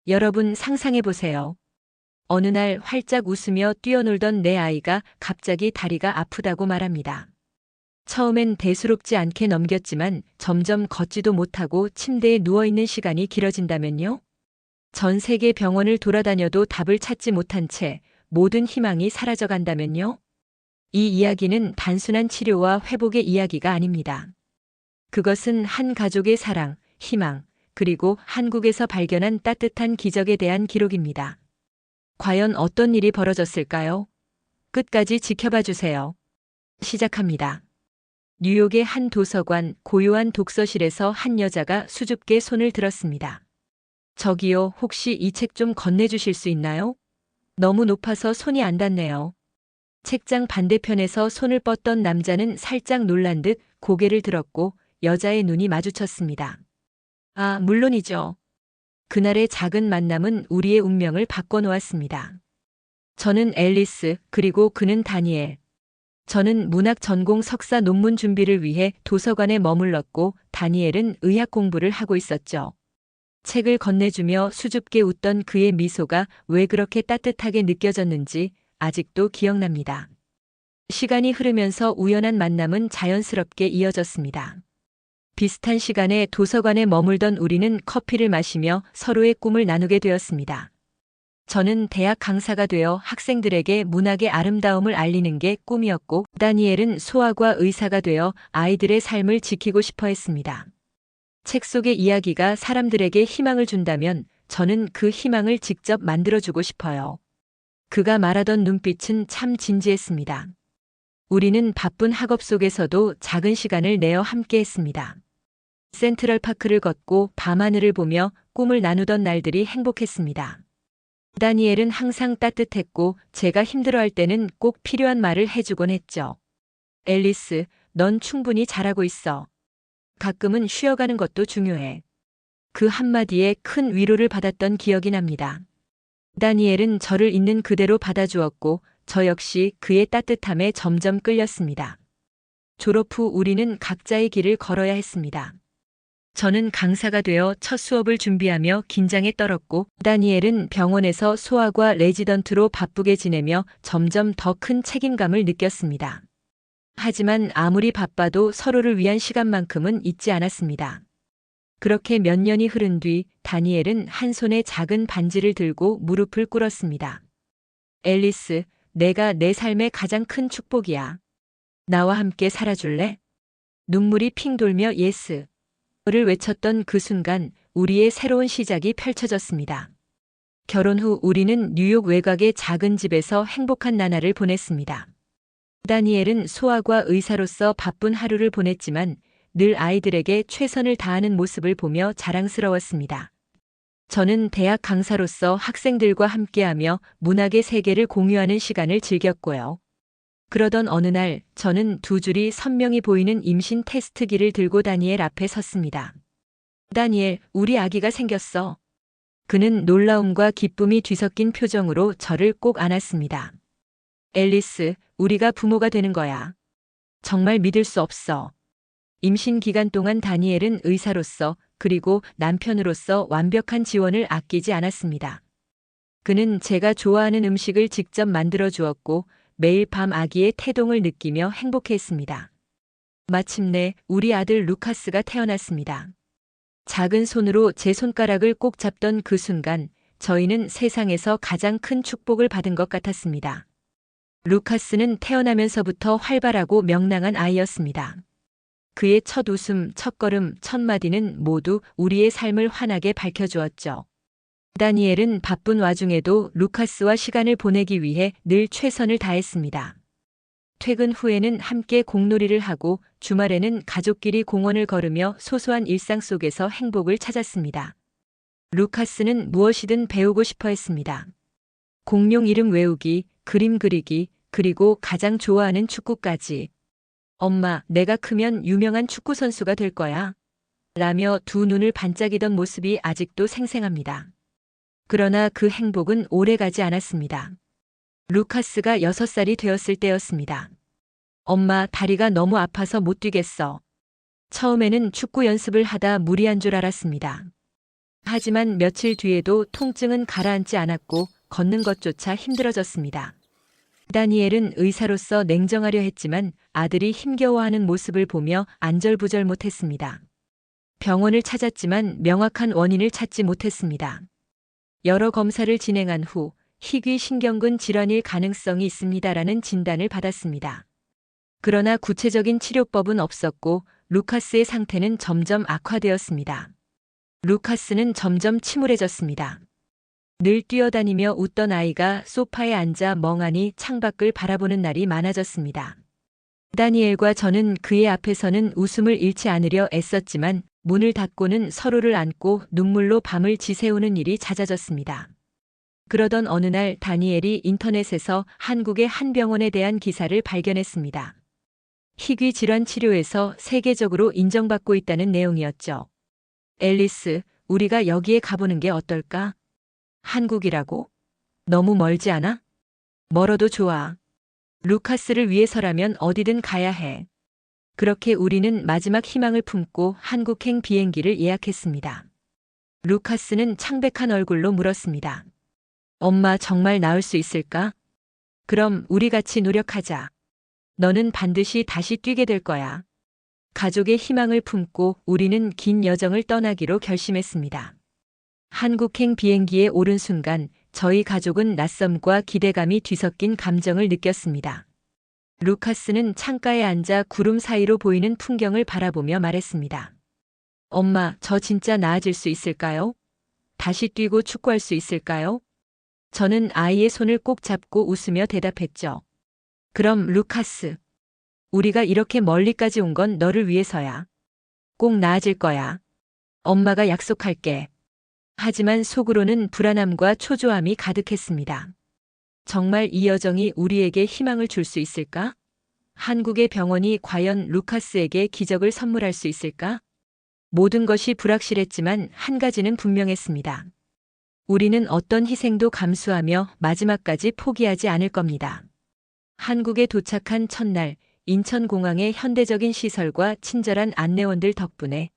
여러분 상상해 보세요. 어느 날 활짝 웃으며 뛰어놀던 내 아이가 갑자기 다리가 아프다고 말합니다. 처음엔 대수롭지 않게 넘겼지만 점점 걷지도 못하고 침대에 누워있는 시간이 길어진다면요? 전 세계 병원을 돌아다녀도 답을 찾지 못한 채 모든 희망이 사라져 간다면요? 이 이야기는 단순한 치료와 회복의 이야기가 아닙니다. 그것은 한 가족의 사랑, 희망, 그리고 한국에서 발견한 따뜻한 기적에 대한 기록입니다. 과연 어떤 일이 벌어졌을까요? 끝까지 지켜봐 주세요. 시작합니다. 뉴욕의 한 도서관 고요한 독서실에서 한 여자가 수줍게 손을 들었습니다. 저기요, 혹시 이 책 좀 건네주실 수 있나요? 너무 높아서 손이 안 닿네요. 책장 반대편에서 손을 뻗던 남자는 살짝 놀란 듯 고개를 들었고 여자의 눈이 마주쳤습니다. 아, 물론이죠. 그날의 작은 만남은 우리의 운명을 바꿔놓았습니다. 저는 앨리스, 그리고 그는 다니엘. 저는 문학 전공 석사 논문 준비를 위해 도서관에 머물렀고 다니엘은 의학 공부를 하고 있었죠. 책을 건네주며 수줍게 웃던 그의 미소가 왜 그렇게 따뜻하게 느껴졌는지 아직도 기억납니다. 시간이 흐르면서 우연한 만남은 자연스럽게 이어졌습니다. 비슷한 시간에 도서관에 머물던 우리는 커피를 마시며 서로의 꿈을 나누게 되었습니다. 저는 대학 강사가 되어 학생들에게 문학의 아름다움을 알리는 게 꿈이었고, 다니엘은 소아과 의사가 되어 아이들의 삶을 지키고 싶어 했습니다. 책 속의 이야기가 사람들에게 희망을 준다면 저는 그 희망을 직접 만들어주고 싶어요. 그가 말하던 눈빛은 참 진지했습니다. 우리는 바쁜 학업 속에서도 작은 시간을 내어 함께 했습니다. 센트럴파크를 걷고 밤하늘을 보며 꿈을 나누던 날들이 행복했습니다. 다니엘은 항상 따뜻했고 제가 힘들어할 때는 꼭 필요한 말을 해주곤 했죠. 앨리스, 넌 충분히 잘하고 있어. 가끔은 쉬어가는 것도 중요해. 그 한마디에 큰 위로를 받았던 기억이 납니다. 다니엘은 저를 있는 그대로 받아주었고 저 역시 그의 따뜻함에 점점 끌렸습니다. 졸업 후 우리는 각자의 길을 걸어야 했습니다. 저는 강사가 되어 첫 수업을 준비하며 긴장에 떨었고 다니엘은 병원에서 소아과 레지던트로 바쁘게 지내며 점점 더 큰 책임감을 느꼈습니다. 하지만 아무리 바빠도 서로를 위한 시간만큼은 잊지 않았습니다. 그렇게 몇 년이 흐른 뒤 다니엘은 한 손에 작은 반지를 들고 무릎을 꿇었습니다. 앨리스, 내가 내 삶의 가장 큰 축복이야. 나와 함께 살아줄래? 눈물이 핑 돌며 예스. 를 외쳤던 그 순간 우리의 새로운 시작이 펼쳐졌습니다. 결혼 후 우리는 뉴욕 외곽의 작은 집에서 행복한 나날을 보냈습니다. 다니엘은 소아과 의사로서 바쁜 하루를 보냈지만 늘 아이들에게 최선을 다하는 모습을 보며 자랑스러웠습니다. 저는 대학 강사로서 학생들과 함께하며 문학의 세계를 공유하는 시간을 즐겼고요. 그러던 어느 날 저는 두 줄이 선명히 보이는 임신 테스트기를 들고 다니엘 앞에 섰습니다. 다니엘, 우리 아기가 생겼어. 그는 놀라움과 기쁨이 뒤섞인 표정으로 저를 꼭 안았습니다. 앨리스, 우리가 부모가 되는 거야. 정말 믿을 수 없어. 임신 기간 동안 다니엘은 의사로서 그리고 남편으로서 완벽한 지원을 아끼지 않았습니다. 그는 제가 좋아하는 음식을 직접 만들어 주었고 매일 밤 아기의 태동을 느끼며 행복해했습니다. 마침내 우리 아들 루카스가 태어났습니다. 작은 손으로 제 손가락을 꼭 잡던 그 순간 저희는 세상에서 가장 큰 축복을 받은 것 같았습니다. 루카스는 태어나면서부터 활발하고 명랑한 아이였습니다. 그의 첫 웃음, 첫 걸음, 첫 마디는 모두 우리의 삶을 환하게 밝혀주었죠. 다니엘은 바쁜 와중에도 루카스와 시간을 보내기 위해 늘 최선을 다했습니다. 퇴근 후에는 함께 공놀이를 하고 주말에는 가족끼리 공원을 걸으며 소소한 일상 속에서 행복을 찾았습니다. 루카스는 무엇이든 배우고 싶어 했습니다. 공룡 이름 외우기, 그림 그리기, 그리고 가장 좋아하는 축구까지. 엄마, 내가 크면 유명한 축구선수가 될 거야. 라며 두 눈을 반짝이던 모습이 아직도 생생합니다. 그러나 그 행복은 오래가지 않았습니다. 루카스가 6살이 되었을 때였습니다. 엄마, 다리가 너무 아파서 못 뛰겠어. 처음에는 축구 연습을 하다 무리한 줄 알았습니다. 하지만 며칠 뒤에도 통증은 가라앉지 않았고 걷는 것조차 힘들어졌습니다. 다니엘은 의사로서 냉정하려 했지만 아들이 힘겨워하는 모습을 보며 안절부절 못했습니다. 병원을 찾았지만 명확한 원인을 찾지 못했습니다. 여러 검사를 진행한 후 희귀신경근 질환일 가능성이 있습니다라는 진단을 받았습니다. 그러나 구체적인 치료법은 없었고 루카스의 상태는 점점 악화되었습니다. 루카스는 점점 침울해졌습니다. 늘 뛰어다니며 웃던 아이가 소파에 앉아 멍하니 창밖을 바라보는 날이 많아졌습니다. 다니엘과 저는 그의 앞에서는 웃음을 잃지 않으려 애썼지만 문을 닫고는 서로를 안고 눈물로 밤을 지새우는 일이 잦아졌습니다. 그러던 어느 날 다니엘이 인터넷에서 한국의 한 병원에 대한 기사를 발견했습니다. 희귀 질환 치료에서 세계적으로 인정받고 있다는 내용이었죠. 앨리스, 우리가 여기에 가보는 게 어떨까? 한국이라고? 너무 멀지 않아? 멀어도 좋아. 루카스를 위해서라면 어디든 가야 해. 그렇게 우리는 마지막 희망을 품고 한국행 비행기를 예약했습니다. 루카스는 창백한 얼굴로 물었습니다. 엄마, 정말 나을 수 있을까? 그럼 우리 같이 노력하자. 너는 반드시 다시 뛰게 될 거야. 가족의 희망을 품고 우리는 긴 여정을 떠나기로 결심했습니다. 한국행 비행기에 오른 순간 저희 가족은 낯섦과 기대감이 뒤섞인 감정을 느꼈습니다. 루카스는 창가에 앉아 구름 사이로 보이는 풍경을 바라보며 말했습니다. 엄마, 저 진짜 나아질 수 있을까요? 다시 뛰고 축구할 수 있을까요? 저는 아이의 손을 꼭 잡고 웃으며 대답했죠. 그럼 루카스, 우리가 이렇게 멀리까지 온 건 너를 위해서야. 꼭 나아질 거야. 엄마가 약속할게. 하지만 속으로는 불안함과 초조함이 가득했습니다. 정말 이 여정이 우리에게 희망을 줄 수 있을까? 한국의 병원이 과연 루카스에게 기적을 선물할 수 있을까? 모든 것이 불확실했지만 한 가지는 분명했습니다. 우리는 어떤 희생도 감수하며 마지막까지 포기하지 않을 겁니다. 한국에 도착한 첫날, 인천공항의 현대적인 시설과 친절한 안내원들 덕분에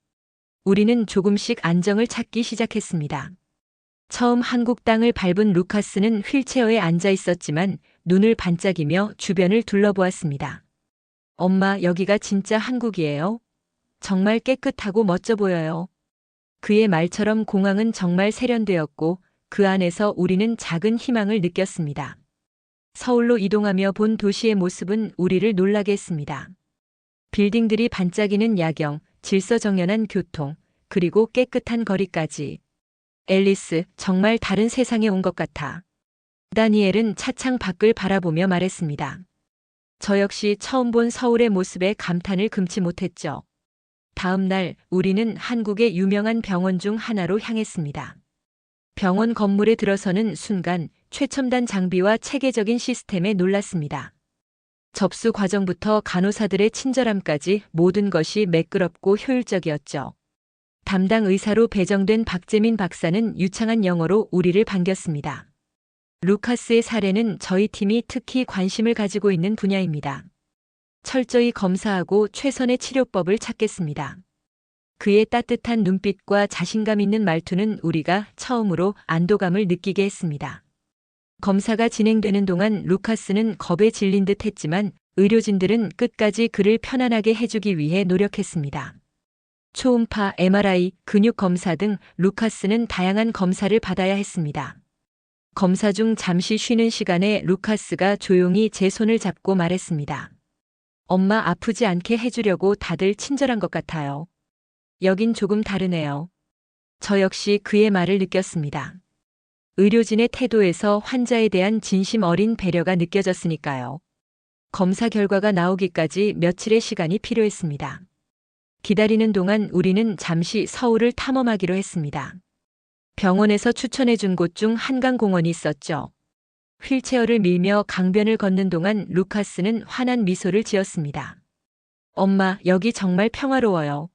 우리는 조금씩 안정을 찾기 시작했습니다. 처음 한국 땅을 밟은 루카스는 휠체어에 앉아 있었지만 눈을 반짝이며 주변을 둘러보았습니다. 엄마, 여기가 진짜 한국이에요? 정말 깨끗하고 멋져 보여요. 그의 말처럼 공항은 정말 세련되었고 그 안에서 우리는 작은 희망을 느꼈습니다. 서울로 이동하며 본 도시의 모습은 우리를 놀라게 했습니다. 빌딩들이 반짝이는 야경, 질서정연한 교통, 그리고 깨끗한 거리까지. 앨리스, 정말 다른 세상에 온 것 같아. 다니엘은 차창 밖을 바라보며 말했습니다. 저 역시 처음 본 서울의 모습에 감탄을 금치 못했죠. 다음 날 우리는 한국의 유명한 병원 중 하나로 향했습니다. 병원 건물에 들어서는 순간 최첨단 장비와 체계적인 시스템에 놀랐습니다. 접수 과정부터 간호사들의 친절함까지 모든 것이 매끄럽고 효율적이었죠. 담당 의사로 배정된 박재민 박사는 유창한 영어로 우리를 반겼습니다. 루카스의 사례는 저희 팀이 특히 관심을 가지고 있는 분야입니다. 철저히 검사하고 최선의 치료법을 찾겠습니다. 그의 따뜻한 눈빛과 자신감 있는 말투는 우리가 처음으로 안도감을 느끼게 했습니다. 검사가 진행되는 동안 루카스는 겁에 질린 듯 했지만 의료진들은 끝까지 그를 편안하게 해주기 위해 노력했습니다. 초음파, MRI, 근육 검사 등 루카스는 다양한 검사를 받아야 했습니다. 검사 중 잠시 쉬는 시간에 루카스가 조용히 제 손을 잡고 말했습니다. 엄마, 아프지 않게 해주려고 다들 친절한 것 같아요. 여긴 조금 다르네요. 저 역시 그의 말을 느꼈습니다. 의료진의 태도에서 환자에 대한 진심 어린 배려가 느껴졌으니까요. 검사 결과가 나오기까지 며칠의 시간이 필요했습니다. 기다리는 동안 우리는 잠시 서울을 탐험하기로 했습니다. 병원에서 추천해준 곳 중 한강공원이 있었죠. 휠체어를 밀며 강변을 걷는 동안 루카스는 환한 미소를 지었습니다. 엄마, 여기 정말 평화로워요.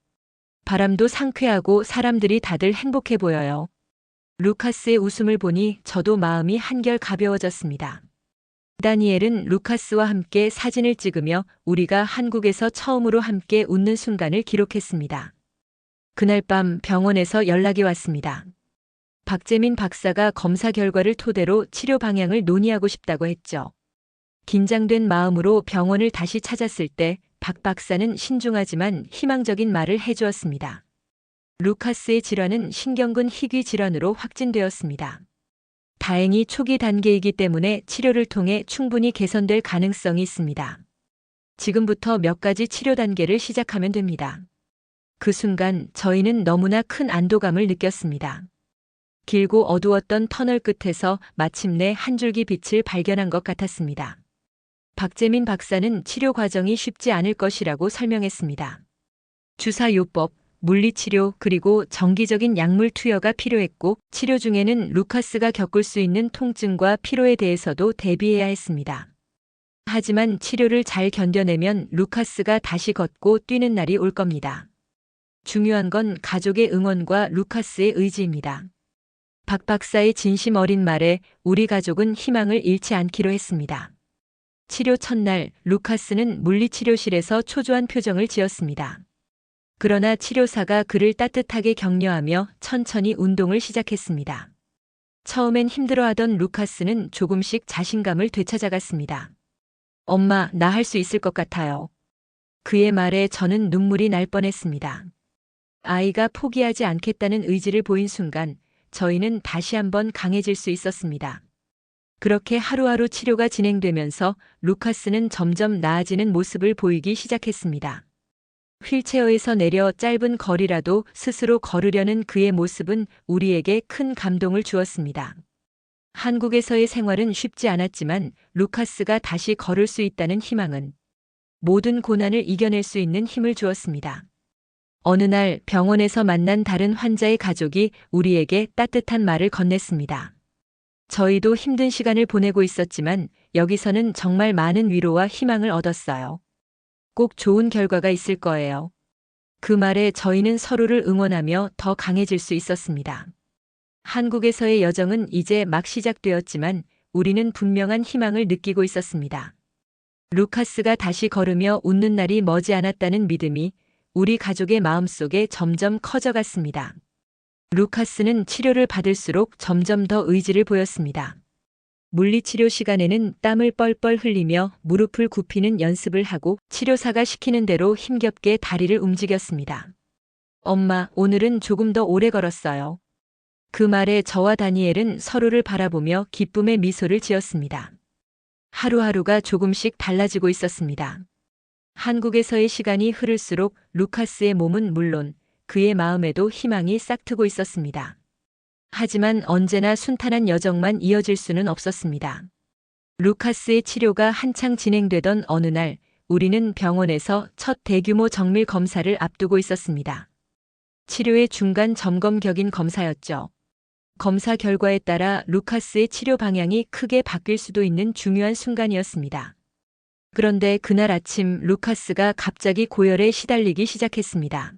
바람도 상쾌하고 사람들이 다들 행복해 보여요. 루카스의 웃음을 보니 저도 마음이 한결 가벼워졌습니다. 다니엘은 루카스와 함께 사진을 찍으며 우리가 한국에서 처음으로 함께 웃는 순간을 기록했습니다. 그날 밤 병원에서 연락이 왔습니다. 박재민 박사가 검사 결과를 토대로 치료 방향을 논의하고 싶다고 했죠. 긴장된 마음으로 병원을 다시 찾았을 때 박 박사는 신중하지만 희망적인 말을 해주었습니다. 루카스의 질환은 신경근 희귀 질환으로 확진되었습니다. 다행히 초기 단계이기 때문에 치료를 통해 충분히 개선될 가능성이 있습니다. 지금부터 몇 가지 치료 단계를 시작하면 됩니다. 그 순간 저희는 너무나 큰 안도감을 느꼈습니다. 길고 어두웠던 터널 끝에서 마침내 한 줄기 빛을 발견한 것 같았습니다. 박재민 박사는 치료 과정이 쉽지 않을 것이라고 설명했습니다. 주사요법, 물리치료 그리고 정기적인 약물 투여가 필요했고 치료 중에는 루카스가 겪을 수 있는 통증과 피로에 대해서도 대비해야 했습니다. 하지만 치료를 잘 견뎌내면 루카스가 다시 걷고 뛰는 날이 올 겁니다. 중요한 건 가족의 응원과 루카스의 의지입니다. 박 박사의 진심 어린 말에 우리 가족은 희망을 잃지 않기로 했습니다. 치료 첫날 루카스는 물리치료실에서 초조한 표정을 지었습니다. 그러나 치료사가 그를 따뜻하게 격려하며 천천히 운동을 시작했습니다. 처음엔 힘들어하던 루카스는 조금씩 자신감을 되찾아갔습니다. 엄마, 나 할 수 있을 것 같아요. 그의 말에 저는 눈물이 날 뻔했습니다. 아이가 포기하지 않겠다는 의지를 보인 순간 저희는 다시 한번 강해질 수 있었습니다. 그렇게 하루하루 치료가 진행되면서 루카스는 점점 나아지는 모습을 보이기 시작했습니다. 휠체어에서 내려 짧은 거리라도 스스로 걸으려는 그의 모습은 우리에게 큰 감동을 주었습니다. 한국에서의 생활은 쉽지 않았지만 루카스가 다시 걸을 수 있다는 희망은 모든 고난을 이겨낼 수 있는 힘을 주었습니다. 어느 날 병원에서 만난 다른 환자의 가족이 우리에게 따뜻한 말을 건넸습니다. 저희도 힘든 시간을 보내고 있었지만 여기서는 정말 많은 위로와 희망을 얻었어요. 꼭 좋은 결과가 있을 거예요. 그 말에 저희는 서로를 응원하며 더 강해질 수 있었습니다. 한국에서의 여정은 이제 막 시작되었지만 우리는 분명한 희망을 느끼고 있었습니다. 루카스가 다시 걸으며 웃는 날이 머지않았다는 믿음이 우리 가족의 마음속에 점점 커져갔습니다. 루카스는 치료를 받을수록 점점 더 의지를 보였습니다. 물리치료 시간에는 땀을 뻘뻘 흘리며 무릎을 굽히는 연습을 하고 치료사가 시키는 대로 힘겹게 다리를 움직였습니다. 엄마, 오늘은 조금 더 오래 걸었어요. 그 말에 저와 다니엘은 서로를 바라보며 기쁨의 미소를 지었습니다. 하루하루가 조금씩 달라지고 있었습니다. 한국에서의 시간이 흐를수록 루카스의 몸은 물론 그의 마음에도 희망이 싹트고 있었습니다. 하지만 언제나 순탄한 여정만 이어질 수는 없었습니다. 루카스의 치료가 한창 진행되던 어느 날 우리는 병원에서 첫 대규모 정밀 검사를 앞두고 있었습니다. 치료의 중간 점검격인 검사였죠. 검사 결과에 따라 루카스의 치료 방향이 크게 바뀔 수도 있는 중요한 순간이었습니다. 그런데 그날 아침 루카스가 갑자기 고열에 시달리기 시작했습니다.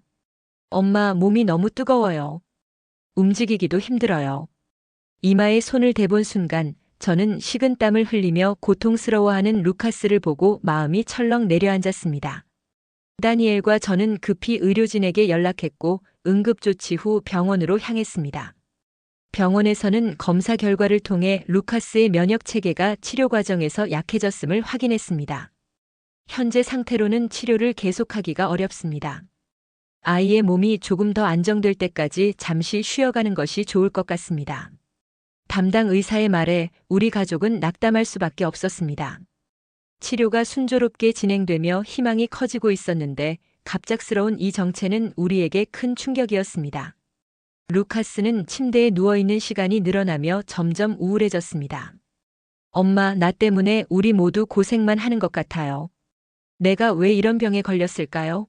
엄마, 몸이 너무 뜨거워요. 움직이기도 힘들어요. 이마에 손을 대본 순간 저는 식은땀을 흘리며 고통스러워하는 루카스를 보고 마음이 철렁 내려앉았습니다. 다니엘과 저는 급히 의료진에게 연락했고 응급조치 후 병원으로 향했습니다. 병원에서는 검사 결과를 통해 루카스의 면역 체계가 치료 과정에서 약해졌음을 확인했습니다. 현재 상태로는 치료를 계속하기가 어렵습니다. 아이의 몸이 조금 더 안정될 때까지 잠시 쉬어가는 것이 좋을 것 같습니다. 담당 의사의 말에 우리 가족은 낙담할 수밖에 없었습니다. 치료가 순조롭게 진행되며 희망이 커지고 있었는데 갑작스러운 이 정체는 우리에게 큰 충격이었습니다. 루카스는 침대에 누워있는 시간이 늘어나며 점점 우울해졌습니다. 엄마, 나 때문에 우리 모두 고생만 하는 것 같아요. 내가 왜 이런 병에 걸렸을까요?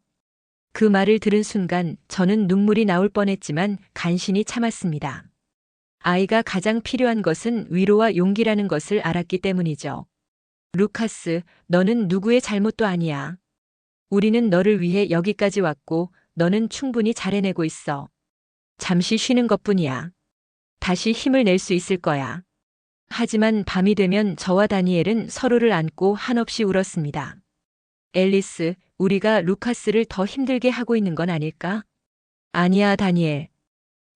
그 말을 들은 순간 저는 눈물이 나올 뻔했지만 간신히 참았습니다. 아이가 가장 필요한 것은 위로와 용기라는 것을 알았기 때문이죠. 루카스, 너는 누구의 잘못도 아니야. 우리는 너를 위해 여기까지 왔고 너는 충분히 잘 해내고 있어. 잠시 쉬는 것뿐이야. 다시 힘을 낼 수 있을 거야. 하지만 밤이 되면 저와 다니엘은 서로를 안고 한없이 울었습니다. 앨리스, 우리가 루카스를 더 힘들게 하고 있는 건 아닐까? 아니야, 다니엘.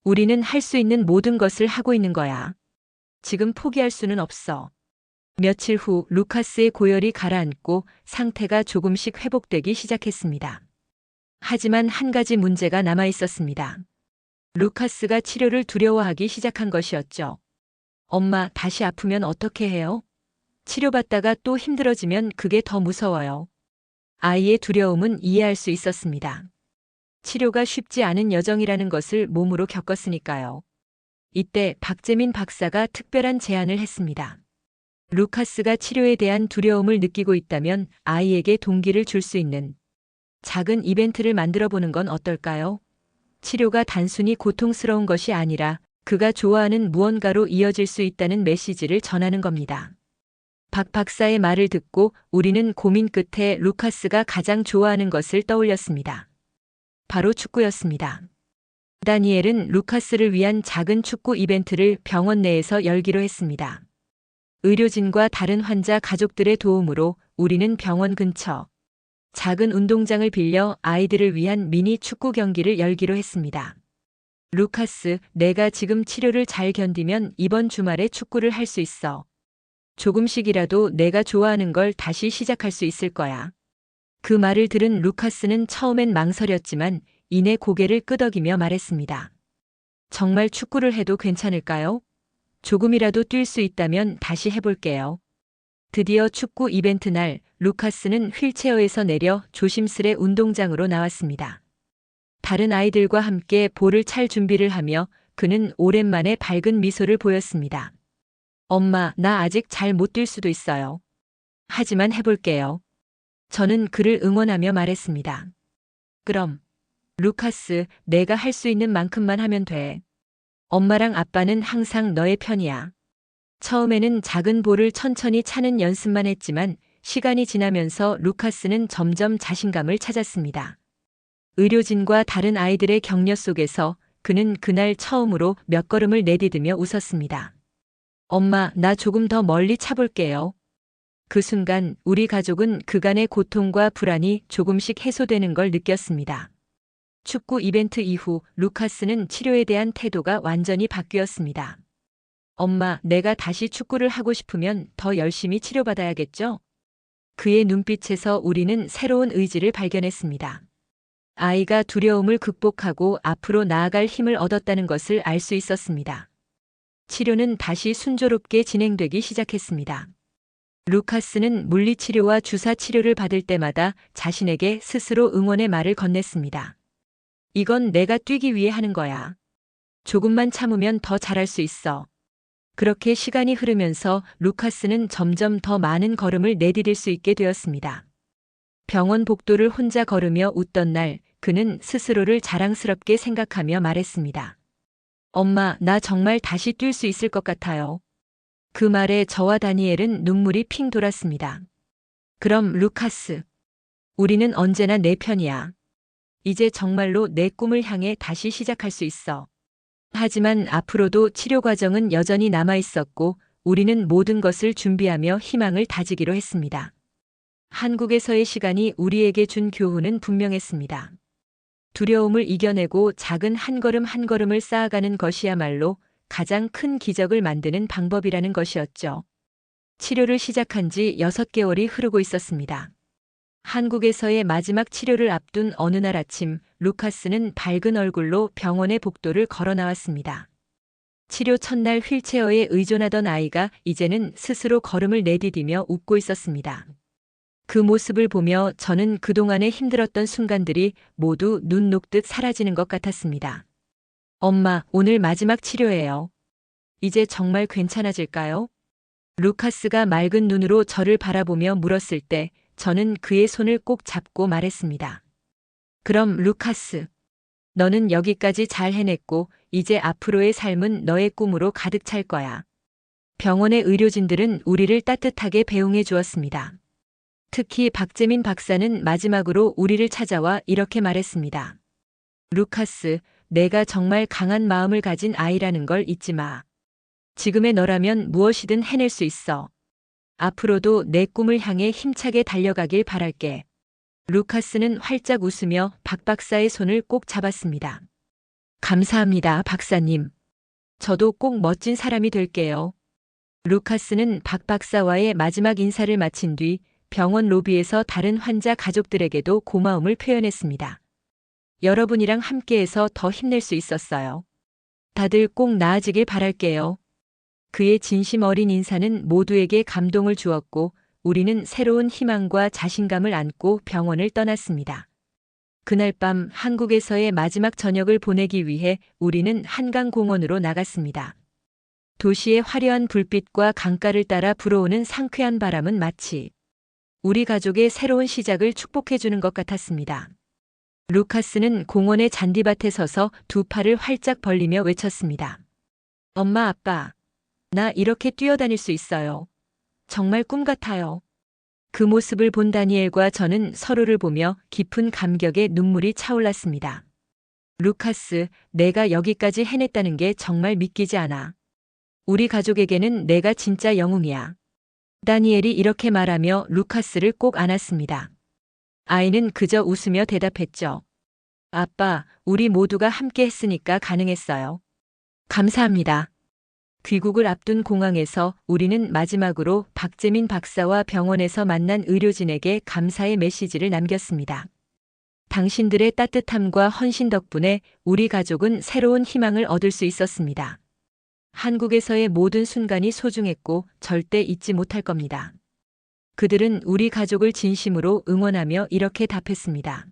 우리는 할 수 있는 모든 것을 하고 있는 거야. 지금 포기할 수는 없어. 며칠 후 루카스의 고열이 가라앉고 상태가 조금씩 회복되기 시작했습니다. 하지만 한 가지 문제가 남아 있었습니다. 루카스가 치료를 두려워하기 시작한 것이었죠. 엄마, 다시 아프면 어떻게 해요? 치료받다가 또 힘들어지면 그게 더 무서워요. 아이의 두려움은 이해할 수 있었습니다. 치료가 쉽지 않은 여정이라는 것을 몸으로 겪었으니까요. 이때 박재민 박사가 특별한 제안을 했습니다. 루카스가 치료에 대한 두려움을 느끼고 있다면 아이에게 동기를 줄 수 있는 작은 이벤트를 만들어 보는 건 어떨까요? 치료가 단순히 고통스러운 것이 아니라 그가 좋아하는 무언가로 이어질 수 있다는 메시지를 전하는 겁니다. 박 박사의 말을 듣고 우리는 고민 끝에 루카스가 가장 좋아하는 것을 떠올렸습니다. 바로 축구였습니다. 다니엘은 루카스를 위한 작은 축구 이벤트를 병원 내에서 열기로 했습니다. 의료진과 다른 환자 가족들의 도움으로 우리는 병원 근처 작은 운동장을 빌려 아이들을 위한 미니 축구 경기를 열기로 했습니다. 루카스, 내가 지금 치료를 잘 견디면 이번 주말에 축구를 할 수 있어. 조금씩이라도 내가 좋아하는 걸 다시 시작할 수 있을 거야. 그 말을 들은 루카스는 처음엔 망설였지만 이내 고개를 끄덕이며 말했습니다. 정말 축구를 해도 괜찮을까요? 조금이라도 뛸 수 있다면 다시 해볼게요. 드디어 축구 이벤트 날, 루카스는 휠체어에서 내려 조심스레 운동장으로 나왔습니다. 다른 아이들과 함께 볼을 찰 준비를 하며 그는 오랜만에 밝은 미소를 보였습니다. 엄마, 나 아직 잘 못 뛸 수도 있어요. 하지만 해볼게요. 저는 그를 응원하며 말했습니다. 그럼, 루카스, 내가 할 수 있는 만큼만 하면 돼. 엄마랑 아빠는 항상 너의 편이야. 처음에는 작은 볼을 천천히 차는 연습만 했지만 시간이 지나면서 루카스는 점점 자신감을 찾았습니다. 의료진과 다른 아이들의 격려 속에서 그는 그날 처음으로 몇 걸음을 내디디며 웃었습니다. 엄마, 나 조금 더 멀리 차볼게요. 그 순간 우리 가족은 그간의 고통과 불안이 조금씩 해소되는 걸 느꼈습니다. 축구 이벤트 이후 루카스는 치료에 대한 태도가 완전히 바뀌었습니다. 엄마, 내가 다시 축구를 하고 싶으면 더 열심히 치료받아야겠죠? 그의 눈빛에서 우리는 새로운 의지를 발견했습니다. 아이가 두려움을 극복하고 앞으로 나아갈 힘을 얻었다는 것을 알 수 있었습니다. 치료는 다시 순조롭게 진행되기 시작했습니다. 루카스는 물리치료와 주사치료를 받을 때마다 자신에게 스스로 응원의 말을 건넸습니다. 이건 내가 뛰기 위해 하는 거야. 조금만 참으면 더 잘할 수 있어. 그렇게 시간이 흐르면서 루카스는 점점 더 많은 걸음을 내디딜 수 있게 되었습니다. 병원 복도를 혼자 걸으며 웃던 날, 그는 스스로를 자랑스럽게 생각하며 말했습니다. 엄마, 나 정말 다시 뛸 수 있을 것 같아요. 그 말에 저와 다니엘은 눈물이 핑 돌았습니다. 그럼 루카스, 우리는 언제나 내 편이야. 이제 정말로 내 꿈을 향해 다시 시작할 수 있어. 하지만 앞으로도 치료 과정은 여전히 남아 있었고 우리는 모든 것을 준비하며 희망을 다지기로 했습니다. 한국에서의 시간이 우리에게 준 교훈은 분명했습니다. 두려움을 이겨내고 작은 한 걸음 한 걸음을 쌓아가는 것이야말로 가장 큰 기적을 만드는 방법이라는 것이었죠. 치료를 시작한 지 6개월이 흐르고 있었습니다. 한국에서의 마지막 치료를 앞둔 어느 날 아침, 루카스는 밝은 얼굴로 병원의 복도를 걸어 나왔습니다. 치료 첫날 휠체어에 의존하던 아이가 이제는 스스로 걸음을 내디디며 웃고 있었습니다. 그 모습을 보며 저는 그동안에 힘들었던 순간들이 모두 눈 녹듯 사라지는 것 같았습니다. 엄마, 오늘 마지막 치료예요. 이제 정말 괜찮아질까요? 루카스가 맑은 눈으로 저를 바라보며 물었을 때 저는 그의 손을 꼭 잡고 말했습니다. 그럼 루카스, 너는 여기까지 잘 해냈고 이제 앞으로의 삶은 너의 꿈으로 가득 찰 거야. 병원의 의료진들은 우리를 따뜻하게 배웅해 주었습니다. 특히 박재민 박사는 마지막으로 우리를 찾아와 이렇게 말했습니다. 루카스, 내가 정말 강한 마음을 가진 아이라는 걸 잊지 마. 지금의 너라면 무엇이든 해낼 수 있어. 앞으로도 내 꿈을 향해 힘차게 달려가길 바랄게. 루카스는 활짝 웃으며 박 박사의 손을 꼭 잡았습니다. 감사합니다, 박사님. 저도 꼭 멋진 사람이 될게요. 루카스는 박 박사와의 마지막 인사를 마친 뒤 병원 로비에서 다른 환자 가족들에게도 고마움을 표현했습니다. 여러분이랑 함께해서 더 힘낼 수 있었어요. 다들 꼭 나아지길 바랄게요. 그의 진심 어린 인사는 모두에게 감동을 주었고 우리는 새로운 희망과 자신감을 안고 병원을 떠났습니다. 그날 밤 한국에서의 마지막 저녁을 보내기 위해 우리는 한강공원으로 나갔습니다. 도시의 화려한 불빛과 강가를 따라 불어오는 상쾌한 바람은 마치 우리 가족의 새로운 시작을 축복해주는 것 같았습니다. 루카스는 공원의 잔디밭에 서서 두 팔을 활짝 벌리며 외쳤습니다. 엄마, 아빠, 나 이렇게 뛰어다닐 수 있어요. 정말 꿈 같아요. 그 모습을 본 다니엘과 저는 서로를 보며 깊은 감격에 눈물이 차올랐습니다. 루카스, 내가 여기까지 해냈다는 게 정말 믿기지 않아. 우리 가족에게는 내가 진짜 영웅이야. 다니엘이 이렇게 말하며 루카스를 꼭 안았습니다. 아이는 그저 웃으며 대답했죠. 아빠, 우리 모두가 함께 했으니까 가능했어요. 감사합니다. 귀국을 앞둔 공항에서 우리는 마지막으로 박재민 박사와 병원에서 만난 의료진에게 감사의 메시지를 남겼습니다. 당신들의 따뜻함과 헌신 덕분에 우리 가족은 새로운 희망을 얻을 수 있었습니다. 한국에서의 모든 순간이 소중했고 절대 잊지 못할 겁니다. 그들은 우리 가족을 진심으로 응원하며 이렇게 답했습니다.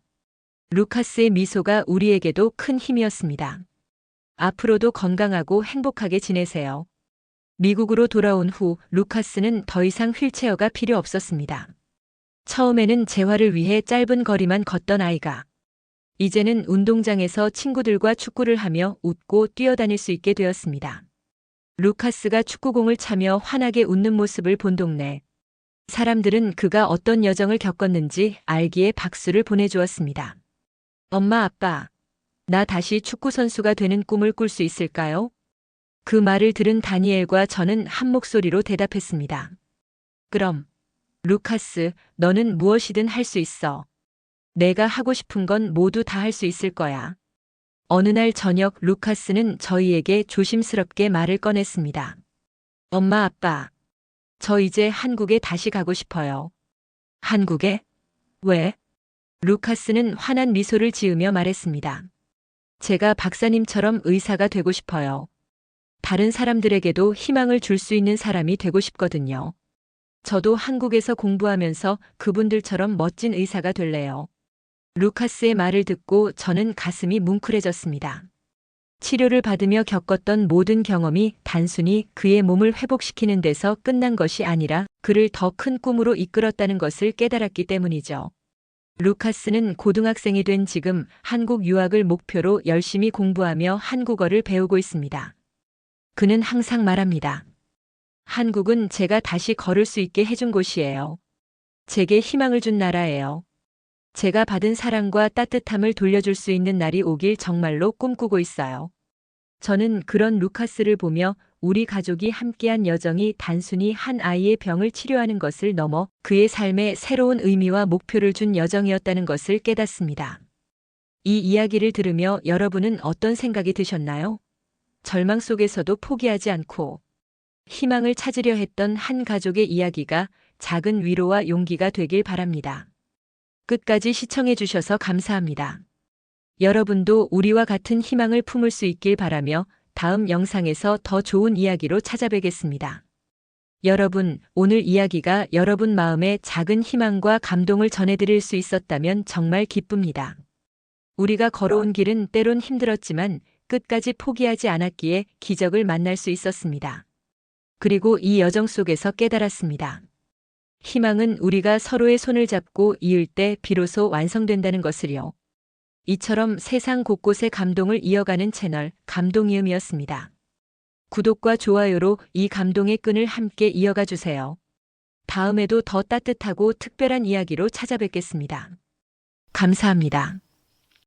루카스의 미소가 우리에게도 큰 힘이었습니다. 앞으로도 건강하고 행복하게 지내세요. 미국으로 돌아온 후 루카스는 더 이상 휠체어가 필요 없었습니다. 처음에는 재활을 위해 짧은 거리만 걷던 아이가 이제는 운동장에서 친구들과 축구를 하며 웃고 뛰어다닐 수 있게 되었습니다. 루카스가 축구공을 차며 환하게 웃는 모습을 본 동네 사람들은 그가 어떤 여정을 겪었는지 알기에 박수를 보내주었습니다. 엄마, 아빠, 나 다시 축구선수가 되는 꿈을 꿀 수 있을까요? 그 말을 들은 다니엘과 저는 한 목소리로 대답했습니다. 그럼, 루카스, 너는 무엇이든 할 수 있어. 내가 하고 싶은 건 모두 다 할 수 있을 거야. 어느 날 저녁 루카스는 저희에게 조심스럽게 말을 꺼냈습니다. 엄마, 아빠, 저 이제 한국에 다시 가고 싶어요. 한국에? 왜? 루카스는 환한 미소를 지으며 말했습니다. 제가 박사님처럼 의사가 되고 싶어요. 다른 사람들에게도 희망을 줄 수 있는 사람이 되고 싶거든요. 저도 한국에서 공부하면서 그분들처럼 멋진 의사가 될래요. 루카스의 말을 듣고 저는 가슴이 뭉클해졌습니다. 치료를 받으며 겪었던 모든 경험이 단순히 그의 몸을 회복시키는 데서 끝난 것이 아니라 그를 더 큰 꿈으로 이끌었다는 것을 깨달았기 때문이죠. 루카스는 고등학생이 된 지금 한국 유학을 목표로 열심히 공부하며 한국어를 배우고 있습니다. 그는 항상 말합니다. 한국은 제가 다시 걸을 수 있게 해준 곳이에요. 제게 희망을 준 나라예요. 제가 받은 사랑과 따뜻함을 돌려줄 수 있는 날이 오길 정말로 꿈꾸고 있어요. 저는 그런 루카스를 보며 우리 가족이 함께한 여정이 단순히 한 아이의 병을 치료하는 것을 넘어 그의 삶에 새로운 의미와 목표를 준 여정이었다는 것을 깨닫습니다. 이 이야기를 들으며 여러분은 어떤 생각이 드셨나요? 절망 속에서도 포기하지 않고 희망을 찾으려 했던 한 가족의 이야기가 작은 위로와 용기가 되길 바랍니다. 끝까지 시청해 주셔서 감사합니다. 여러분도 우리와 같은 희망을 품을 수 있길 바라며 다음 영상에서 더 좋은 이야기로 찾아뵙겠습니다. 여러분, 오늘 이야기가 여러분 마음에 작은 희망과 감동을 전해드릴 수 있었다면 정말 기쁩니다. 우리가 걸어온 길은 때론 힘들었지만 끝까지 포기하지 않았기에 기적을 만날 수 있었습니다. 그리고 이 여정 속에서 깨달았습니다. 희망은 우리가 서로의 손을 잡고 이을 때 비로소 완성된다는 것을요. 이처럼 세상 곳곳의 감동을 이어가는 채널 감동이음이었습니다. 구독과 좋아요로 이 감동의 끈을 함께 이어가 주세요. 다음에도 더 따뜻하고 특별한 이야기로 찾아뵙겠습니다. 감사합니다.